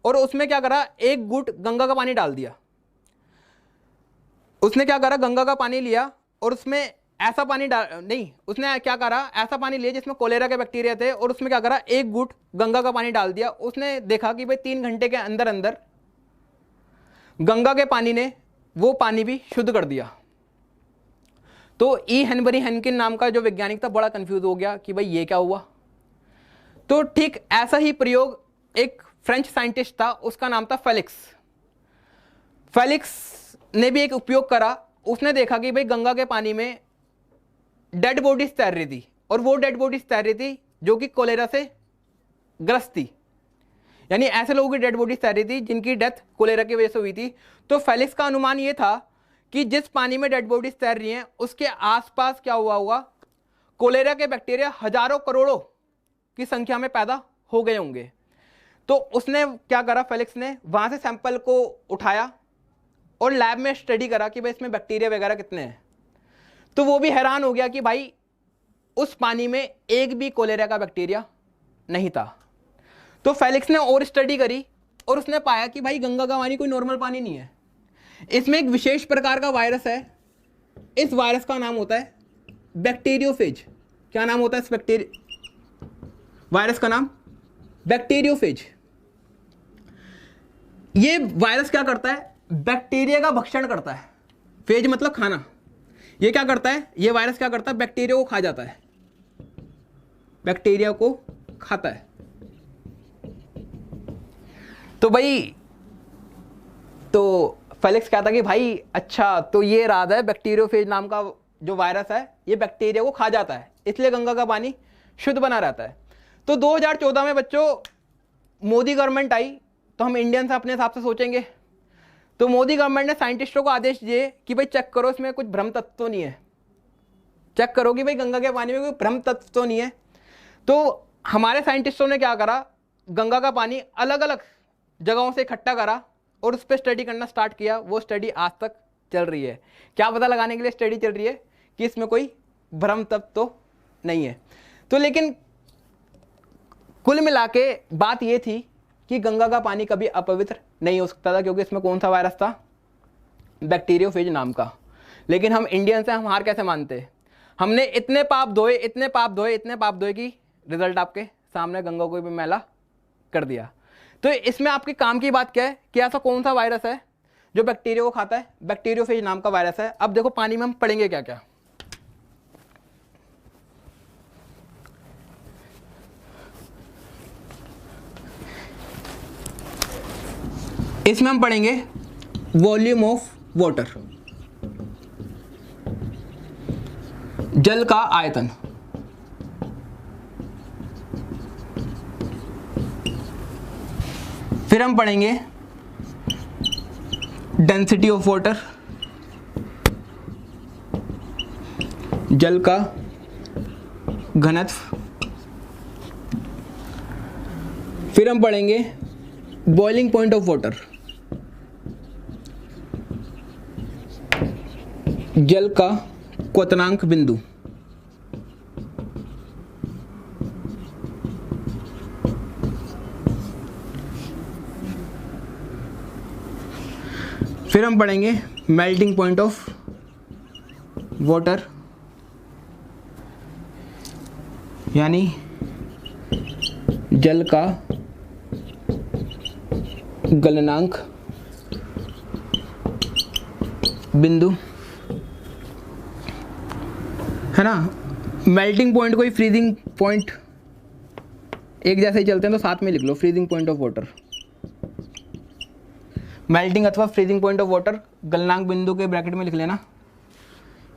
और उसमें क्या करा, एक घूंट गंगा का पानी डाल दिया। उसने क्या करा, गंगा का पानी लिया और उसमें ऐसा पानी उसने क्या करा, ऐसा पानी लिया जिसमें कोलेरा के बैक्टीरिया थे, और उसमें क्या करा, एक घूंट गंगा का पानी डाल दिया। उसने देखा कि भाई 3 घंटे के अंदर अंदर गंगा के पानी ने वो पानी भी शुद्ध कर दिया। तो ई हेनबरी हैंकिन नाम का जो वैज्ञानिक था बड़ा कंफ्यूज हो गया कि भाई ये क्या हुआ। तो ठीक ऐसा ही प्रयोग एक फ्रेंच साइंटिस्ट था, उसका नाम था फेलिक्स। फेलिक्स ने भी एक उपयोग करा। उसने देखा कि भाई गंगा के पानी में डेड बॉडीज तैर रही थी, और वो डेड बॉडीज तैर रही थी जो कि कोलेरा से ग्रस्त थी, यानी ऐसे लोगों की डेड बॉडीज तैर रही थी जिनकी डेथ कोलेरा की वजह से हुई थी। तो फेलिक्स का अनुमान ये था कि जिस पानी में डेड बॉडीज तैर रही हैं उसके आसपास क्या हुआ होगा, कोलेरा के बैक्टीरिया हजारों करोड़ों की संख्या में पैदा हो गए होंगे। तो उसने क्या करा, फेलिक्स ने वहां से सैंपल को उठाया और लैब में स्टडी करा कि भाई इसमें बैक्टीरिया वगैरह कितने हैं। तो वो भी हैरान हो गया कि भाई उस पानी में एक भी कोलेरा का बैक्टीरिया नहीं था। तो फेलिक्स ने और स्टडी करी और उसने पाया कि भाई गंगा का पानी कोई नॉर्मल पानी नहीं है, इसमें एक विशेष प्रकार का वायरस है। इस वायरस का नाम होता है बैक्टीरियोफेज। क्या नाम होता है इस वायरस का नाम? बैक्टीरियोफेज। ये वायरस क्या करता है, बैक्टीरिया का भक्षण करता है। फेज मतलब खाना। ये क्या करता है, ये वायरस क्या करता है, बैक्टीरिया को खा जाता है, बैक्टीरिया को खाता है। तो भाई, तो फेलिक्स कहता कि भाई अच्छा, तो ये राज है, बैक्टीरियोफेज नाम का जो वायरस है ये बैक्टीरिया को खा जाता है, इसलिए गंगा का पानी शुद्ध बना रहता है। तो 2014 में बच्चों मोदी गवर्नमेंट आई, तो हम इंडियन से अपने हिसाब से सोचेंगे। तो मोदी गवर्नमेंट ने साइंटिस्टों को आदेश दिए कि भाई चेक करो इसमें कुछ भ्रम तत्व तो नहीं है, चेक करो कि भाई गंगा के पानी में कोई भ्रम तत्व तो नहीं है। तो हमारे साइंटिस्टों ने क्या करा, गंगा का पानी अलग अलग जगहों से इकट्ठा करा और उस पर स्टडी करना स्टार्ट किया। वो स्टडी आज तक चल रही है। क्या पता लगाने के लिए स्टडी चल रही है कि इसमें कोई भ्रम तत्व तो नहीं है। तो लेकिन कुल मिला के बात ये थी कि गंगा का पानी कभी अपवित्र नहीं हो सकता था, क्योंकि इसमें कौन सा वायरस था, बैक्टीरियोफेज नाम का। लेकिन हम इंडियन से हम हार कैसे मानते, हमने इतने पाप धोए, इतने पाप धोए, इतने पाप धोए कि रिजल्ट आपके सामने गंगा को भी मैला कर दिया। तो इसमें आपके काम की बात क्या है कि ऐसा कौन सा वायरस है जो बैक्टीरिया को खाता है, बैक्टीरियोफेज नाम का वायरस है। अब देखो पानी में हम पढ़ेंगे क्या क्या। इसमें हम पढ़ेंगे वॉल्यूम ऑफ वाटर, जल का आयतन। फिर हम पढ़ेंगे डेंसिटी ऑफ वाटर, जल का घनत्व। फिर हम पढ़ेंगे बॉइलिंग पॉइंट ऑफ वाटर, जल का क्वथनांक बिंदु। फिर हम पढ़ेंगे मेल्टिंग पॉइंट ऑफ वाटर, यानी जल का गलनांक बिंदु, है ना। मेल्टिंग पॉइंट कोई फ्रीजिंग पॉइंट एक जैसे ही चलते हैं तो साथ में लिख लो, freezing point of water. Melting अथवा फ्रीजिंग पॉइंट ऑफ वाटर, गलनांक बिंदु के ब्रैकेट में लिख लेना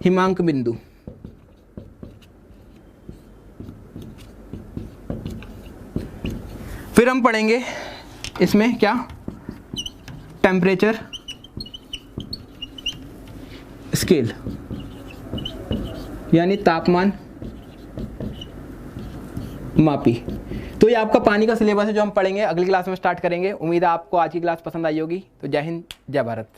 हिमांक बिंदु। फिर हम पढ़ेंगे इसमें क्या, टेम्परेचर स्केल, यानी तापमान मापी। तो ये आपका पानी का सिलेबस है जो हम पढ़ेंगे, अगली क्लास में स्टार्ट करेंगे। उम्मीद है आपको आज की क्लास पसंद आई होगी। तो जय हिंद, जय भारत।